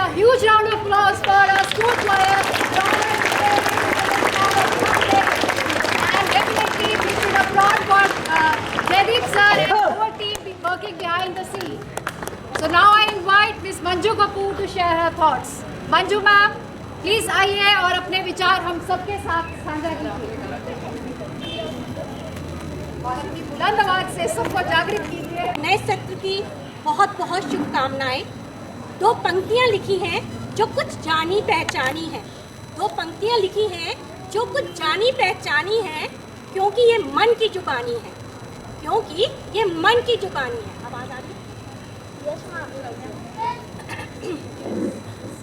a huge round of applause for our school choir. And definitely we should applaud for Jaideep sir and the whole team working behind the scene. So now I invite Ms. Manju Kapoor to share her thoughts. Manju ma'am, please आइए और अपने विचार हम सबके साथ साझा कीजिए और अपनी बुलंद आवाज से सबको जागृत कीजिए। नए सत्र की बहुत बहुत शुभकामनाएं। दो पंक्तियां लिखी हैं जो कुछ जानी पहचानी है। दो पंक्तियां लिखी हैं जो कुछ जानी पहचानी है, क्योंकि ये मन की जुबानी है, क्योंकि ये मन की जुबानी है। आवाज आ रही?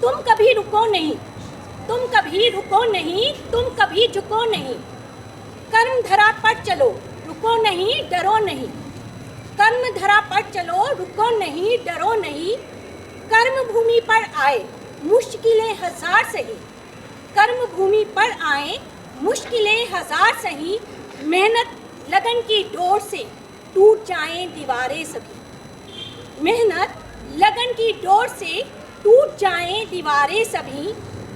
तुम कभी रुको नहीं, तुम कभी रुको नहीं, तुम कभी झुको नहीं। कर्म धरा पर चलो, रुको नहीं, डरो नहीं। कर्म धरा पर चलो, रुको नहीं, डरो नहीं। कर्म भूमि पर आए मुश्किलें हजार सही, कर्म भूमि पर आए मुश्किलें हजार सही। मेहनत लगन की डोर से टूट जाएं दीवारें सभी, मेहनत लगन की डोर से टूट जाएं दीवारें सभी।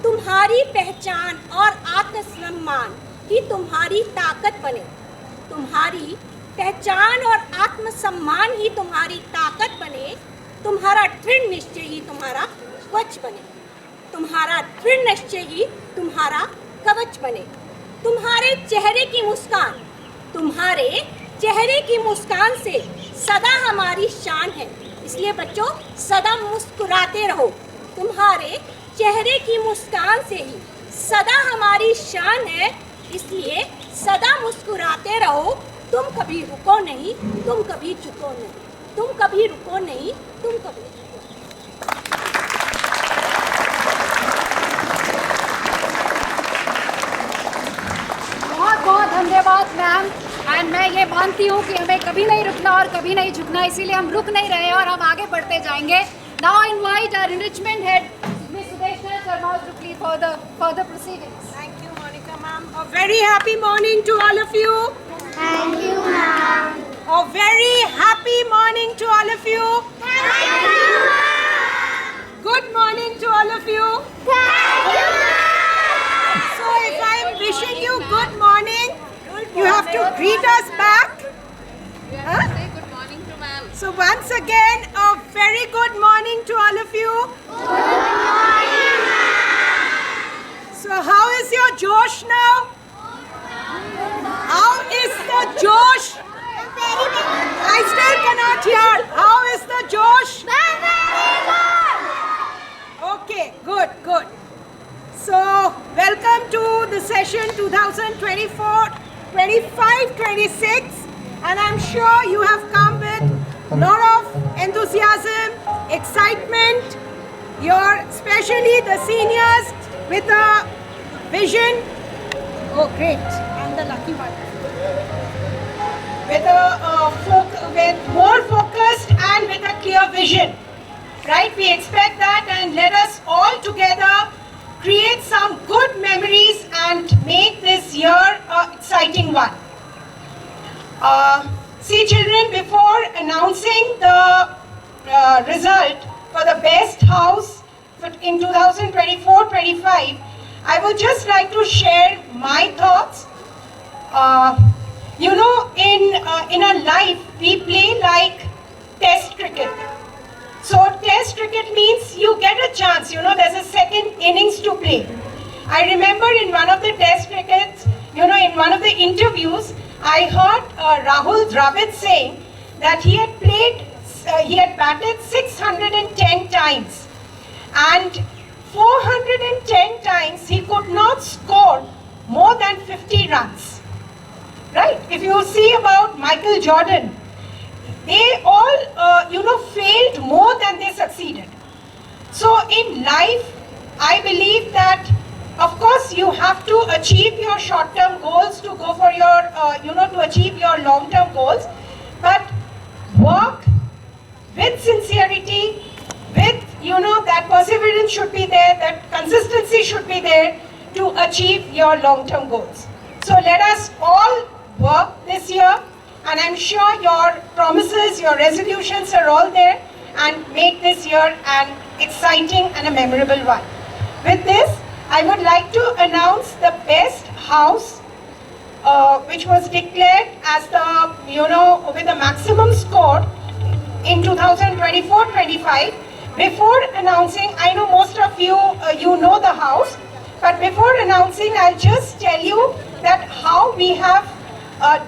तुम्हारी पहचान और आत्मसम्मान ही तुम्हारी ताकत बने, तुम्हारी पहचान और आत्मसम्मान ही तुम्हारी ताकत बने। तुम्हारा दृढ़ निश्चय ही तुम्हारा कवच बने, तुम्हारा दृढ़ निश्चय ही तुम्हारा कवच बने। तुम्हारे चेहरे की मुस्कान, तुम्हारे चेहरे की मुस्कान से सदा हमारी शान है, इसलिए बच्चों सदा मुस्कुराते रहो। तुम्हारे चेहरे की मुस्कान से ही सदा हमारी शान है, इसलिए सदा मुस्कुराते रहो। तुम कभी रुको नहीं, तुम कभी झुको नहीं, तुम कभी रुको नहीं, तुम कभी झुको नहीं। बहुत बहुत धन्यवाद मैम। एंड मैं ये मानती हूँ कि हमें कभी नहीं रुकना और कभी नहीं झुकना, इसीलिए हम रुक नहीं रहे और हम आगे बढ़ते जाएंगे। Now invite our enrichment head Miss Sudeshna Sharma Trukli for the further proceedings. Thank you, Monica ma'am. A very happy morning to all of you. Thank you, ma'am. A very happy morning to all of you. Thank you, ma'am. Good morning to all of you. Thank you, ma'am. So if I am wishing you good morning, you have to greet us back. Huh? Say good morning to ma'am. So once again, a very good morning to all of you. Good morning, ma'am. So how is your Josh now? How is the Josh? I still cannot hear. How is the Josh? Very good. Okay, good, good. So, welcome to the session 2024, 25, 26, and I'm sure you have come with a lot of enthusiasm, excitement. You're especially the seniors with a vision. Oh, great! I'm the lucky one. With more focused and with a clear vision, right? We expect that, and let us all together create some good memories and make this year an exciting one. See children, before announcing the result for the best house in 2024-25, I would just like to share my thoughts. You know, in a life, we play like test cricket. So test cricket means you get a chance, you know, there's a second innings to play. I remember in one of the test crickets, you know, in one of the interviews, I heard Rahul Dravid saying that he had batted 610 times, and 410 times he could not score more than 50 runs. Right? If you see about Michael Jordan, they all, you know, failed more than they succeeded. So in life, I believe that, of course, you have to achieve your short-term goals to go for your, you know, to achieve your long-term goals. But work with sincerity, with, you know, that perseverance should be there, that consistency should be there to achieve your long-term goals. So let us all work this year, and I'm sure your promises, your resolutions are all there, and make this year an exciting and a memorable one. With this, I would like to announce the best house which was declared as the, with the maximum score in 2024-25. Before announcing, I know most of you, you know the house, but before announcing, I'll just tell you that how we have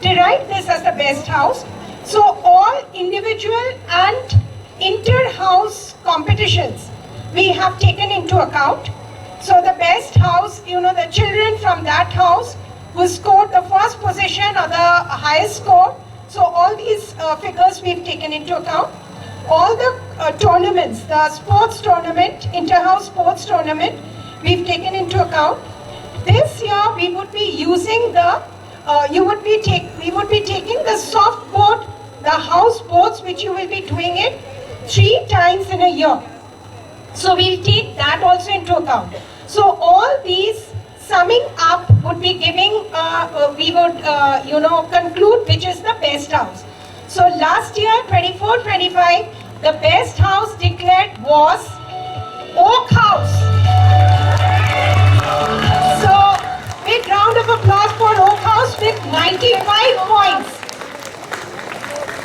derived this as the best house. So all individual and inter-house competitions we have taken into account. So the best house, the children from that house who scored the first position or the highest score. So all these figures we've taken into account. All the tournaments, the sports tournament, inter-house sports tournament, we've taken into account. This year we would be using the, we would be taking the soft board, the house boards, which you will be doing it 3 times in a year. So we'll take that also into account. So all these summing up would be giving, we would, conclude which is the best house. So last year, 24-25, the best house declared was Oak House. So big round of applause for Oak House with 95 points.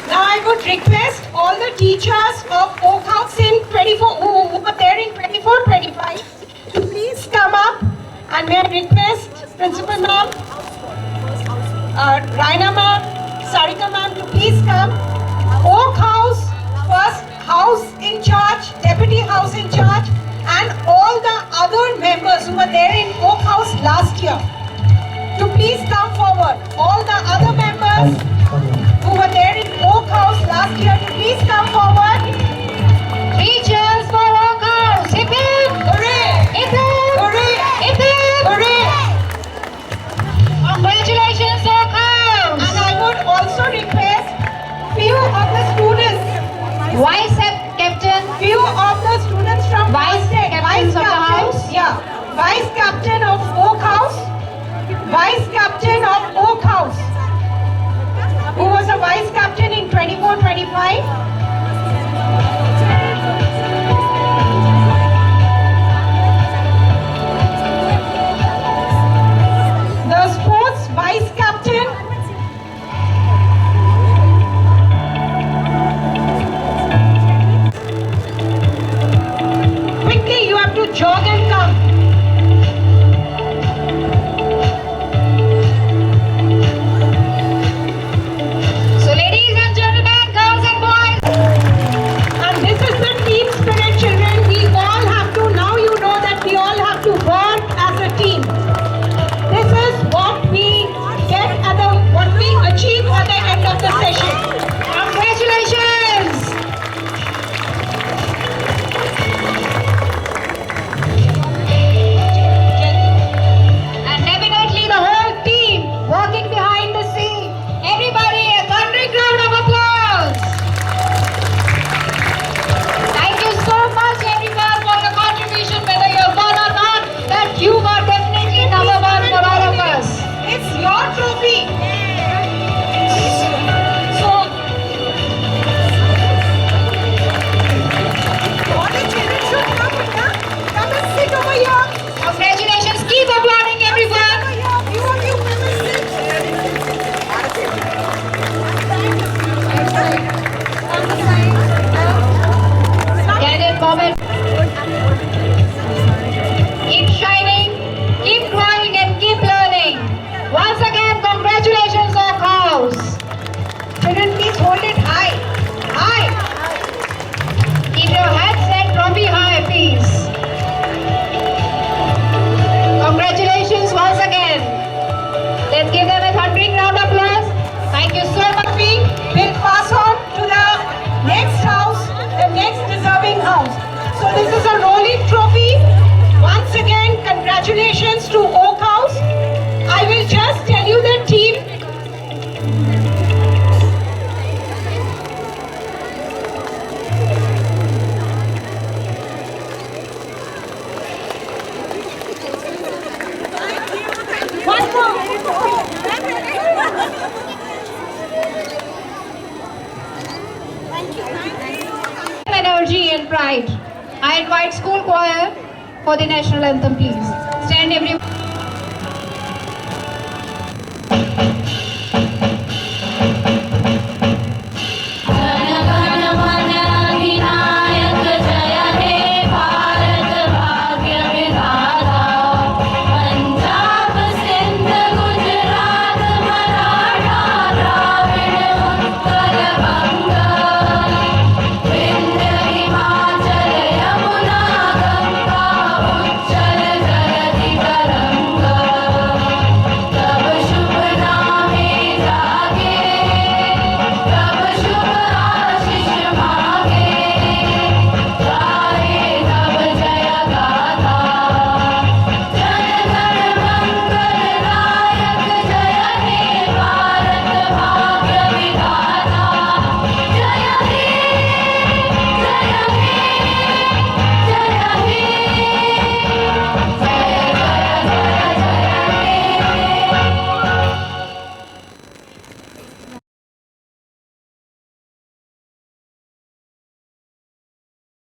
Now I would request all the teachers of Oak House in 24, who were there in 24-25 to please come up, and may I request Principal Ma'am, Raina Ma'am, Sarika Ma'am to please come. Oak House, first house in charge, deputy house in charge, and all the other members who were there in Oak House last year to please come forward. All the other members who were there in Oak House last year to please come forward. 3 cheers for Oak House. Hip hip! Hooray! Hip hip! Hooray! Hip hip! Hooray! Congratulations, Oak House! And I would also request few of the students, Vice Captain, few of the students from Vice captains of the house? Yeah, Vice Captain of Oak House, Vice Captain of Oak House, who was a Vice Captain in 24-25. The sports Vice Captain. Quickly, you have to jog and come. So ladies and gentlemen, girls and boys, And this is the team spirit, children. We all have to, now you know that we all have to work as a team. This is what we get at what we achieve at the end of the session. congratulations! And definitely the whole team working behind the scene. Everybody, a thundering round of applause. Thank you so much everyone for your contribution, whether you're one or not, that you were definitely number one for all of us. It's your trophy. So, all the children should come, come and sit over here. Congratulations, keep applauding everyone. Few of you come and sit. Candid moment. Keep shining, keep growing and keep learning. Once again, congratulations, Oak House. Children, please hold it high. High. Keep your heads and trophy high, please. Congratulations once again. Let's give them a thundering round of applause. Thank you so much. We will pass on to the next house, the next deserving house. So this is a rolling trophy. Once again, congratulations to Oak House. I will just tell you the team. One more. Energy and pride. I invite school choir for the national anthem, please. Stand everyone.